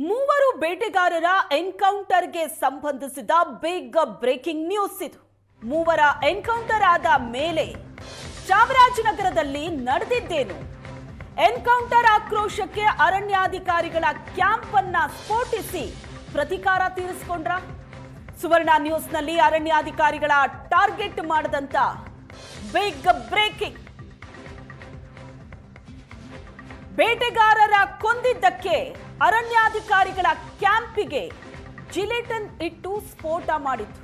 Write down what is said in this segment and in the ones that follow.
ಮೂವರು ಬೇಟೆಗಾರರ ಎನ್ಕೌಂಟರ್ಗೆ ಸಂಬಂಧಿಸಿದ big breaking news ಇದು. ಮೂವರ ಎನ್ಕೌಂಟರ್ ಆದ ಮೇಲೆ ಚಾಮರಾಜನಗರದಲ್ಲಿ ನಡೆದಿದ್ದೇನು? ಎನ್ಕೌಂಟರ್ ಆಕ್ರೋಶಕ್ಕೆ ಅರಣ್ಯಾಧಿಕಾರಿಗಳ ಕ್ಯಾಂಪ್ ಅನ್ನ ಸ್ಫೋಟಿಸಿ ಪ್ರತಿಕಾರ ತೀರಿಸಿಕೊಂಡ್ರ? ಸುವರ್ಣ ನ್ಯೂಸ್ನಲ್ಲಿ ಅರಣ್ಯಾಧಿಕಾರಿಗಳ ಟಾರ್ಗೆಟ್ ಮಾಡದಂತ ಬಿಗ್ ಬ್ರೇಕಿಂಗ್. ಬೇಟೆಗಾರರ ಕೊಂದಿದ್ದಕ್ಕೆ ಅರಣ್ಯಾಧಿಕಾರಿಗಳ ಕ್ಯಾಂಪಿಗೆ ಜಿಲೆಟಿನ್ ಇಟ್ಟು ಸ್ಫೋಟ ಮಾಡಿತು.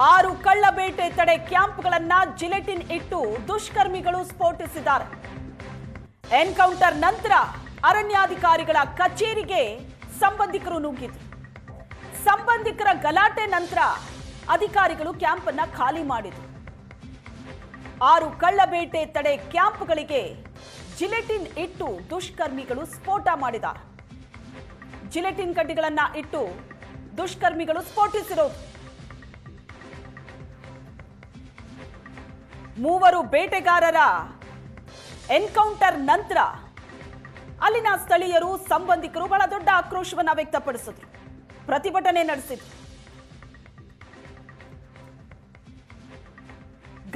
6 ಕಳ್ಳ ಬೇಟೆ ತಡೆ ಕ್ಯಾಂಪ್ಗಳನ್ನ ಜಿಲೆಟಿನ್ ಇಟ್ಟು ದುಷ್ಕರ್ಮಿಗಳು ಸ್ಫೋಟಿಸಿದ್ದಾರೆ. ಎನ್ಕೌಂಟರ್ ನಂತರ ಅರಣ್ಯಾಧಿಕಾರಿಗಳ ಕಚೇರಿಗೆ ಸಂಬಂಧಿಕರು ನುಗ್ಗಿದ್ರು. ಸಂಬಂಧಿಕರ ಗಲಾಟೆ ನಂತರ ಅಧಿಕಾರಿಗಳು ಕ್ಯಾಂಪ್ ಅನ್ನ ಖಾಲಿ ಮಾಡಿದ್ರು. 6 ಕಳ್ಳ ಬೇಟೆ ತಡೆ ಕ್ಯಾಂಪ್ಗಳಿಗೆ ಜಿಲೆಟಿನ್ ಇಟ್ಟು ದುಷ್ಕರ್ಮಿಗಳು ಸ್ಫೋಟ ಮಾಡಿದ್ದಾರೆ. ಜಿಲೆಟಿನ್ ಕಡ್ಡಿಗಳನ್ನ ಇಟ್ಟು ದುಷ್ಕರ್ಮಿಗಳು ಸ್ಫೋಟಿಸಿರೋದು. ಮೂವರು ಬೇಟೆಗಾರರ ಎನ್ಕೌಂಟರ್ ನಂತರ ಅಲ್ಲಿನ ಸ್ಥಳೀಯರು ಸಂಬಂಧಿಕರು ಬಹಳ ದೊಡ್ಡ ಆಕ್ರೋಶವನ್ನ ವ್ಯಕ್ತಪಡಿಸಿದ್ರು, ಪ್ರತಿಭಟನೆ ನಡೆಸಿದ್ರು.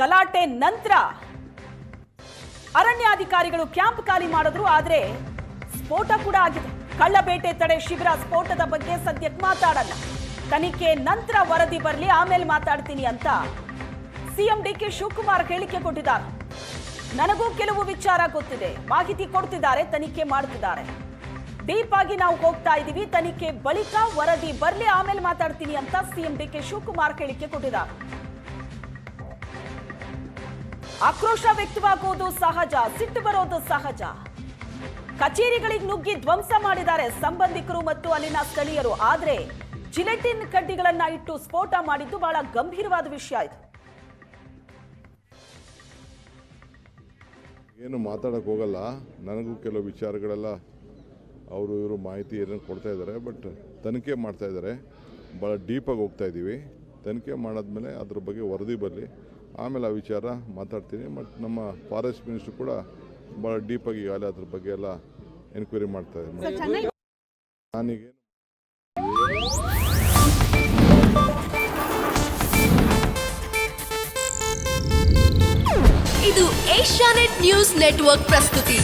ಗಲಾಟೆ ನಂತರ ಅರಣ್ಯಾಧಿಕಾರಿಗಳು ಕ್ಯಾಂಪ್ ಖಾಲಿ ಮಾಡಿದ್ರು. ಆದ್ರೆ ಸ್ಫೋಟ ಕೂಡ ಆಗಿದೆ. ಕಳ್ಳ ಬೇಟೆ ತಡೆ ಶಿಬಿರ ಸ್ಫೋಟದ ಬಗ್ಗೆ ಸದ್ಯಕ್ಕೆ ಮಾತಾಡಲ್ಲ, ತನಿಖೆ ನಂತರ ವರದಿ ಬರಲಿ ಆಮೇಲೆ ಮಾತಾಡ್ತೀನಿ ಅಂತ ಸಿಎಂ ಡಿಕೆ ಶಿವಕುಮಾರ್ ಹೇಳಿಕೆ ಕೊಟ್ಟಿದ್ದಾರೆ. ನನಗೂ ಕೆಲವು ವಿಚಾರ ಗೊತ್ತಿದೆ, ಮಾಹಿತಿ ಕೊಡ್ತಿದ್ದಾರೆ, ತನಿಖೆ ಮಾಡ್ತಿದ್ದಾರೆ, ಡೀಪ್ ಆಗಿ ನಾವು ಹೋಗ್ತಾ ಇದೀವಿ, ತನಿಖೆ ಬಳಿಕ ವರದಿ ಬರಲಿ ಆಮೇಲೆ ಮಾತಾಡ್ತೀನಿ ಅಂತ ಸಿಎಂ ಡಿಕೆ ಶಿವಕುಮಾರ್ ಹೇಳಿಕೆ ಕೊಟ್ಟಿದ್ದಾರೆ. ಆಕ್ರೋಶ ವ್ಯಕ್ತವಾಗುವುದು ಸಹಜ, ಸಿಟ್ಟು ಬರೋದು ಸಹಜ. ಕಚೇರಿಗಳಿಗೆ ನುಗ್ಗಿ ಧ್ವಂಸ ಮಾಡಿದ್ದಾರೆ ಸಂಬಂಧಿಕರು ಮತ್ತು ಅಲ್ಲಿನ ಸ್ಥಳೀಯರು. ಆದ್ರೆ ಜಿಲೆಟಿನ್ ಕಡ್ಡಿಗಳನ್ನ ಇಟ್ಟು ಸ್ಫೋಟ ಮಾಡಿದ್ದು ಬಹಳ ಗಂಭೀರವಾದ ವಿಷಯ ಇದು. ಏನು ಮಾತಾಡಕ್ಕೆ ಹೋಗಲ್ಲ, ನನಗೂ ಕೆಲವು ವಿಚಾರಗಳೆಲ್ಲ ಅವರು ಇವರು ಮಾಹಿತಿ ಏನೋ ಕೊಡ್ತಾ ಇದ್ದಾರೆ. ಬಟ್ ತನಿಖೆ ಮಾಡ್ತಾ ಇದ್ದಾರೆ, ಭಾಳ ಡೀಪಾಗಿ ಹೋಗ್ತಾ ಇದ್ದೀವಿ. ತನಿಖೆ ಮಾಡಾದ್ಮೇಲೆ ಅದ್ರ ಬಗ್ಗೆ ವರದಿ ಬರಲಿ, ಆಮೇಲೆ ಆ ವಿಚಾರ ಮಾತಾಡ್ತೀನಿ. ಮತ್ತು ನಮ್ಮ ಫಾರೆಸ್ಟ್ ಮಿನಿಸ್ಟ್ರು ಕೂಡ ಭಾಳ ಡೀಪಾಗಿ ಈಗಾಗಲೇ ಅದ್ರ ಬಗ್ಗೆ ಎಲ್ಲ ಎನ್ಕ್ವೈರಿ ಮಾಡ್ತಾ ಇದ್ದಾರೆ. ನಾನೀಗ ಇದು ಏಷ್ಯಾನೆಟ್ ನ್ಯೂಸ್ ನೆಟ್ವರ್ಕ್ ಪ್ರಸ್ತುತಿ.